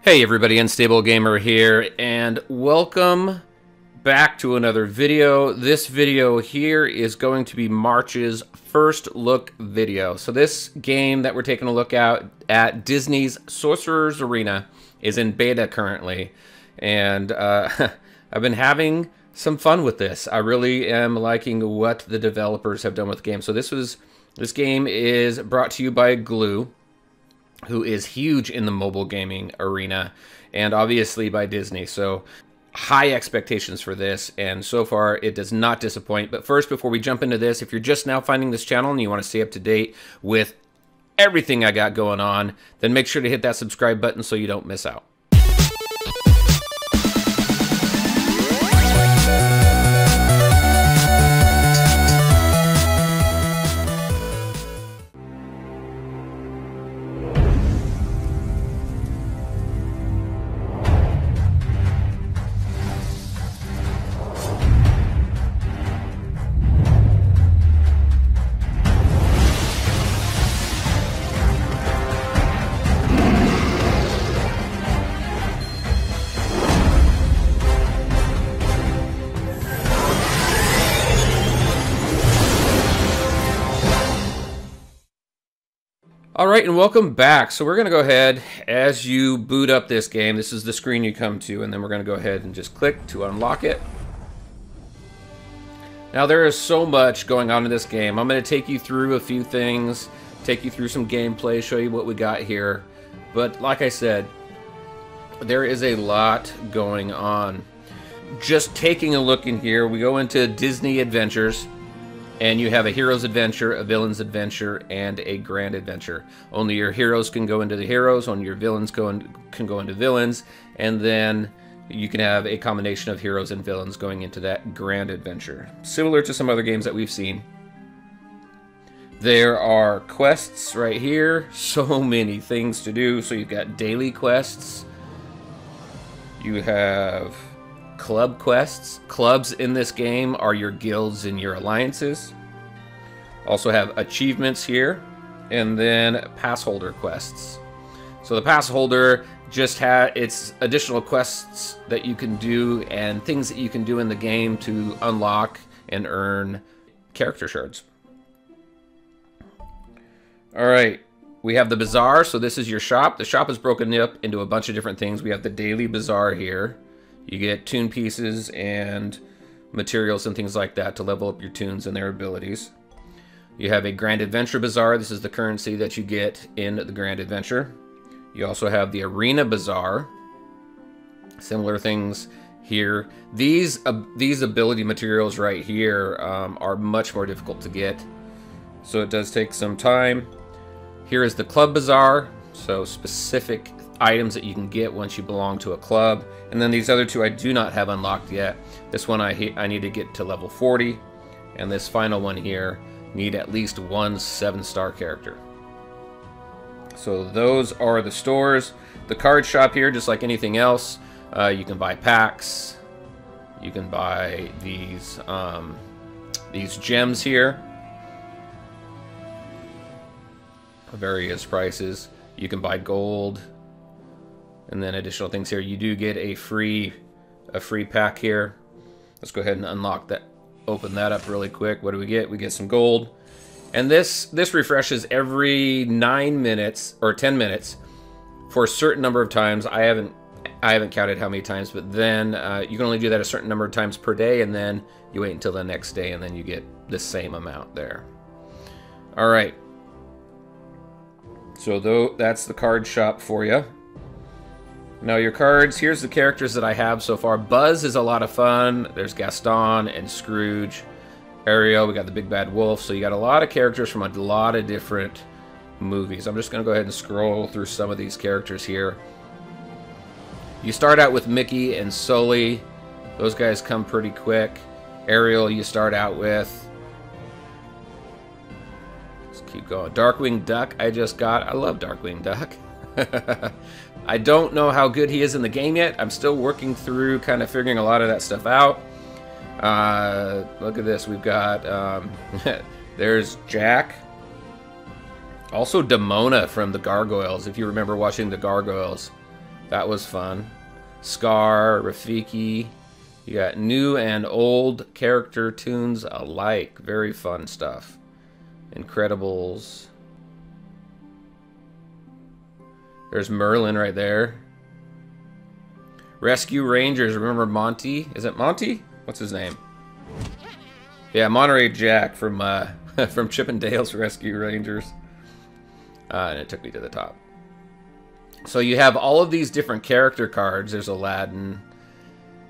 Hey everybody, Unstable Gamer here, and welcome back to another video. This video here is going to be March's first look video. So this game that we're taking a look at Disney's Sorcerer's Arena is in beta currently, and I've been having some fun with this. I really am liking what the developers have done with the game. So this game is brought to you by Glue, who is huge in the mobile gaming arena, and obviously by Disney. So high expectations for this, and so far it does not disappoint. But first, before we jump into this, if you're just now finding this channel and you want to stay up to date with everything I got going on, then make sure to hit that subscribe button so you don't miss out. Alright, and welcome back. So we're going to go ahead, as you boot up this game, this is the screen you come to, and then we're going to go ahead and just click to unlock it. Now there is so much going on in this game. I'm going to take you through a few things, take you through some gameplay, show you what we got here. But like I said, there is a lot going on. Just taking a look in here, we go into Disney Adventures. And you have a hero's adventure, a villain's adventure, and a grand adventure. Only your heroes can go into the heroes, only your villains can go into villains, and then you can have a combination of heroes and villains going into that grand adventure. Similar to some other games that we've seen. There are quests right here, so many things to do. So you've got daily quests, you have club quests. Clubs in this game are your guilds and your alliances. Also have achievements here, and then pass holder quests. So the pass holder just has its additional quests that you can do and things that you can do in the game to unlock and earn character shards. Alright, we have the bazaar. So this is your shop. The shop is broken up into a bunch of different things. We have the daily bazaar here. You get tune pieces and materials and things like that to level up your tunes and their abilities. You have a Grand Adventure Bazaar. This is the currency that you get in the Grand Adventure. You also have the Arena Bazaar. Similar things here. These ability materials right here are much more difficult to get, so it does take some time. Here is the Club Bazaar, so specific items that you can get once you belong to a club. And then these other two I do not have unlocked yet. This one I need to get to level 40, and this final one here need at least one 7-star character. So those are the stores. The card shop here, just like anything else, you can buy packs. You can buy these gems here, various prices. You can buy gold. And then additional things here. You do get a free pack here. Let's go ahead and unlock that. Open that up really quick. What do we get? We get some gold. And this refreshes every 9 minutes or 10 minutes for a certain number of times. I haven't counted how many times, but then you can only do that a certain number of times per day, and then you wait until the next day, and then you get the same amount there. All right. So that's the card shop for you. Now your cards, here's the characters that I have so far. Buzz is a lot of fun. There's Gaston and Scrooge. Ariel, we got the Big Bad Wolf. So you got a lot of characters from a lot of different movies. I'm just going to go ahead and scroll through some of these characters here. You start out with Mickey and Sully. Those guys come pretty quick. Ariel you start out with. Let's keep going. Darkwing Duck I just got. I love Darkwing Duck. I don't know how good he is in the game yet. I'm still working through kind of figuring a lot of that stuff out. Look at this. We've got, there's Jack. Also Demona from the Gargoyles, if you remember watching the Gargoyles. That was fun. Scar, Rafiki. You got new and old character tunes alike. Very fun stuff. Incredibles. There's Merlin right there. Rescue Rangers. Remember Monty? Is it Monty? What's his name? Yeah, Monterey Jack from from Chip and Dale's Rescue Rangers. And it took me to the top. So you have all of these different character cards. There's Aladdin.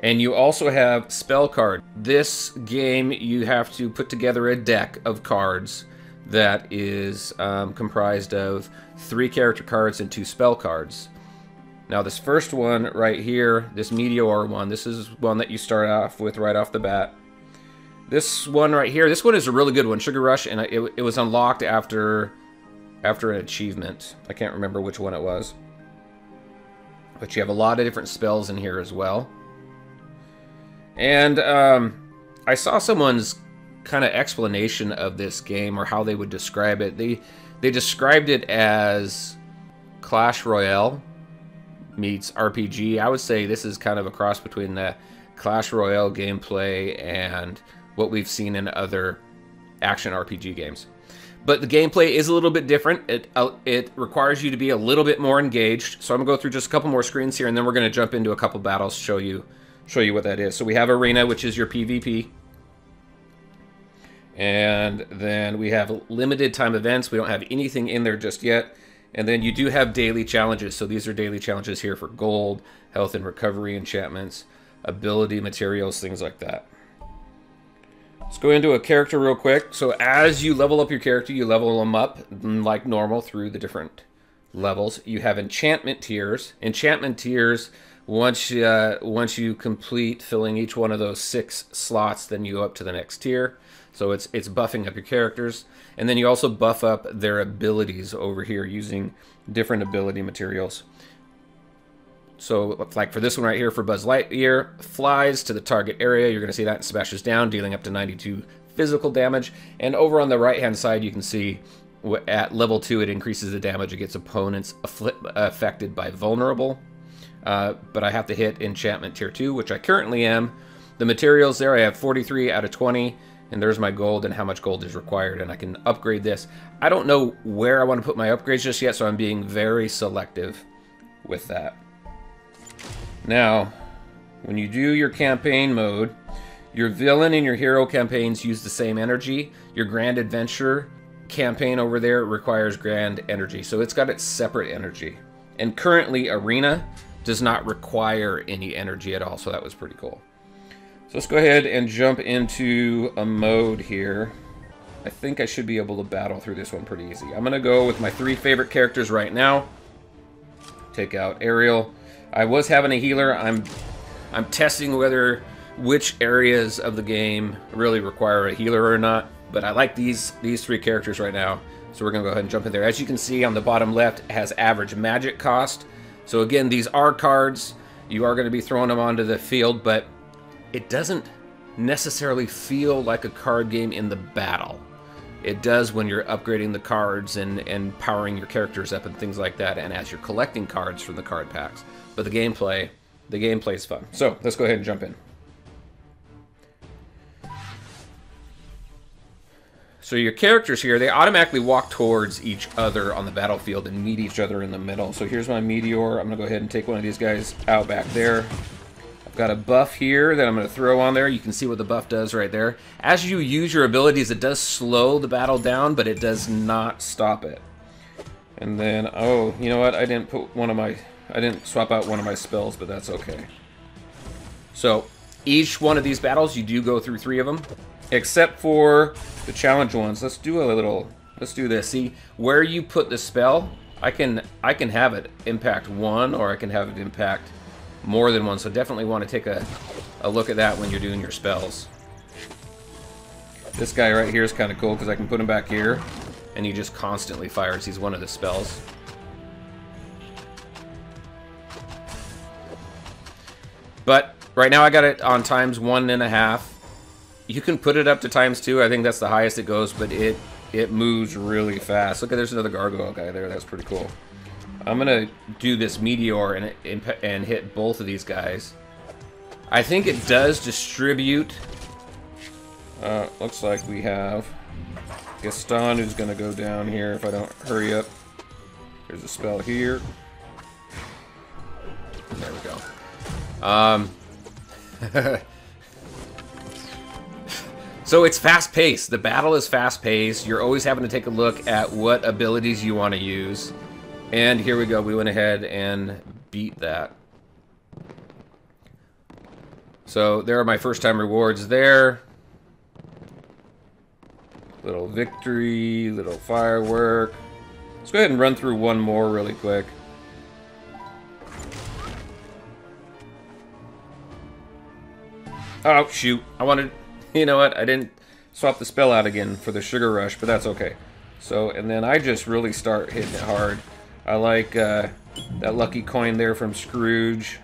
And you also have spell card. This game, you have to put together a deck of cards that is comprised of 3 character cards and 2 spell cards. Now this first one right here, this Meteor one, this is one that you start off with right off the bat. This one right here, this one is a really good one, Sugar Rush, and it was unlocked after an achievement. I can't remember which one it was. But you have a lot of different spells in here as well. And I saw someone's kind of explanation of this game, or how they would describe it. They described it as Clash Royale meets RPG. I would say this is kind of a cross between the Clash Royale gameplay and what we've seen in other action RPG games. But the gameplay is a little bit different. It requires you to be a little bit more engaged. So I'm gonna go through just a couple more screens here, and then we're gonna jump into a couple battles, show you what that is. So we have Arena, which is your PvP. And then we have limited time events. We don't have anything in there just yet. And then you do have daily challenges. So these are daily challenges here for gold, health and recovery, enchantments, ability materials, things like that. Let's go into a character real quick. So as you level up your character, you level them up like normal through the different levels. You have enchantment tiers. Enchantment tiers, once you complete filling each one of those 6 slots, then you go up to the next tier. So it's buffing up your characters. And then you also buff up their abilities over here using different ability materials. So like for this one right here, for Buzz Lightyear, flies to the target area. You're going to see that and smashes down, dealing up to 92 physical damage. And over on the right-hand side, you can see at level 2, it increases the damage against opponents affected by vulnerable. But I have to hit enchantment tier 2, which I currently am. The materials there, I have 43 out of 20. And there's my gold and how much gold is required, and I can upgrade this. I don't know where I want to put my upgrades just yet, so I'm being very selective with that. Now, when you do your campaign mode, your villain and your hero campaigns use the same energy. Your Grand Adventure campaign over there requires grand energy, so it's got its separate energy. And currently, Arena does not require any energy at all, so that was pretty cool. So let's go ahead and jump into a mode here. I think I should be able to battle through this one pretty easy. I'm going to go with my 3 favorite characters right now. Take out Ariel. I was having a healer. I'm testing which areas of the game really require a healer or not. But I like these 3 characters right now. So we're going to go ahead and jump in there. As you can see on the bottom left, it has average magic cost. So again, these are cards. You are going to be throwing them onto the field, but it doesn't necessarily feel like a card game in the battle. It does when you're upgrading the cards and powering your characters up and things like that, and as you're collecting cards from the card packs. But the gameplay is fun. So let's go ahead and jump in. So your characters here, they automatically walk towards each other on the battlefield and meet each other in the middle. So here's my Meteor. I'm going to go ahead and take one of these guys out back there. Got a buff here that I'm going to throw on there. You can see what the buff does right there. As you use your abilities, it does slow the battle down, but it does not stop it. And then, oh, you know what? I didn't swap out one of my spells, but that's okay. So each one of these battles, you do go through 3 of them, except for the challenge ones. Let's do this. See where you put the spell. I can have it impact 1, or I can have it impact more than 1, so definitely want to take a look at that when you're doing your spells. This guy right here is kind of cool because I can put him back here and he just constantly fires. He's one of the spells. But right now I got it on times 1.5. You can put it up to times 2. I think that's the highest it goes, but it moves really fast. Look at, there's another gargoyle guy there. That's pretty cool. I'm gonna do this meteor and hit both of these guys. I think it does distribute. Looks like we have Gaston who's gonna go down here if I don't hurry up. There's a spell here. There we go. So it's fast-paced. The battle is fast-paced. You're always having to take a look at what abilities you want to use. And here we go. We went ahead and beat that. So there are my first-time rewards there. Little victory, little firework. Let's go ahead and run through one more really quick. Oh, shoot. I wanted... You know what? I didn't swap the spell out again for the Sugar Rush, but that's okay. So, and then I just really start hitting it hard. I like that lucky coin there from Scrooge.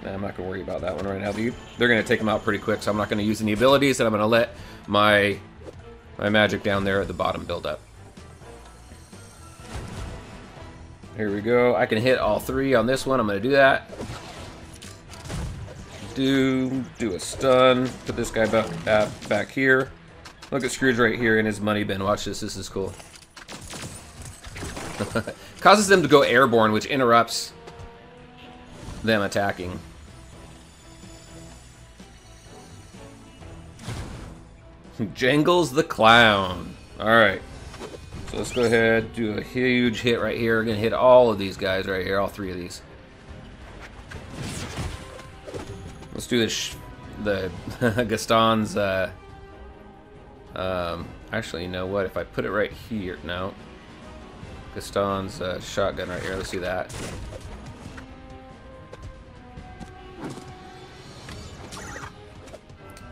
Nah, I'm not going to worry about that one right now. They're going to take them out pretty quick, so I'm not going to use any abilities, and I'm going to let my magic down there at the bottom build up. Here we go. I can hit all three on this one. I'm going to do that. Do a stun. Put this guy back here. Look at Scrooge right here in his money bin. Watch this. This is cool. Causes them to go airborne, which interrupts them attacking. Jangles the Clown. Alright. So let's go ahead, do a huge hit right here. We're going to hit all of these guys right here. All three of these. Let's do this, the Gaston's, actually, you know what, if I put it right here, no. Gaston's shotgun right here, let's do that.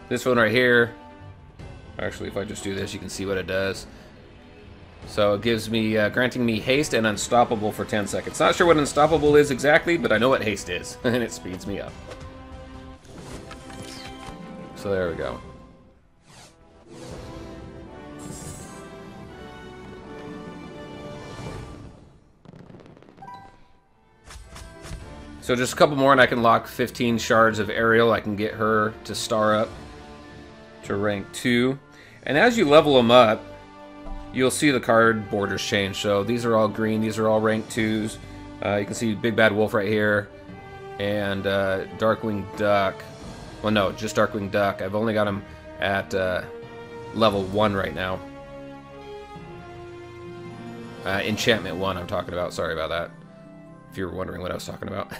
This one right here, actually, if I just do this, you can see what it does. So it gives me, granting me haste and unstoppable for 10 seconds. Not sure what unstoppable is exactly, but I know what haste is, and it speeds me up. So there we go. So just a couple more and I can lock 15 shards of Ariel. I can get her to star up to rank 2. And as you level them up, you'll see the card borders change. So these are all green. These are all rank 2s. You can see Big Bad Wolf right here. And Darkwing Duck. Well, no, just Darkwing Duck. I've only got him at level 1 right now. Enchantment 1 I'm talking about. Sorry about that. If you were wondering what I was talking about.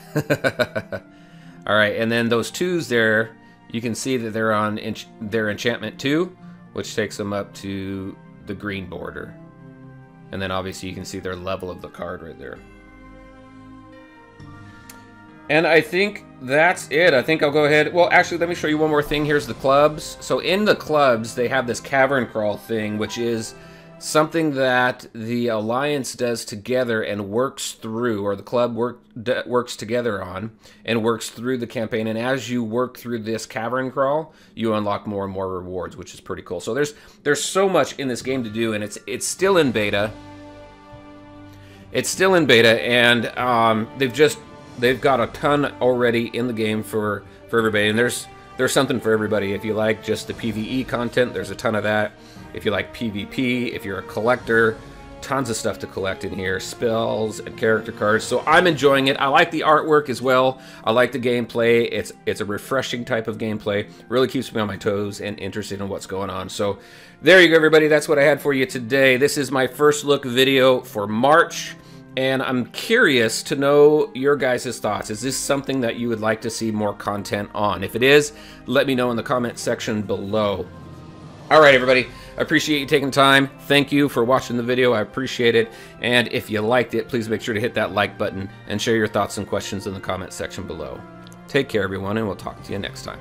Alright, and then those 2s there, you can see that they're on their Enchantment 2, which takes them up to the green border. And then obviously you can see their level of the card right there. And I think that's it. I think I'll go ahead. Well, actually, let me show you one more thing. Here's the clubs. So in the clubs, they have this cavern crawl thing, which is something that the Alliance does together and works through, or the club works together on and works through the campaign. And as you work through this cavern crawl, you unlock more and more rewards, which is pretty cool. So there's so much in this game to do, and it's still in beta. It's still in beta, and they've got a ton already in the game for everybody, and there's something for everybody. If you like just the PvE content, there's a ton of that. If you like PvP, if you're a collector, tons of stuff to collect in here, spells and character cards. So I'm enjoying it. I like the artwork as well. I like the gameplay. It's a refreshing type of gameplay. Really keeps me on my toes and interested in what's going on. So there you go, everybody. That's what I had for you today. This is my first look video for March. And I'm curious to know your guys' thoughts. Is this something that you would like to see more content on? If it is, let me know in the comment section below. Alright, everybody. I appreciate you taking time. Thank you for watching the video. I appreciate it. And if you liked it, please make sure to hit that like button and share your thoughts and questions in the comment section below. Take care, everyone, and we'll talk to you next time.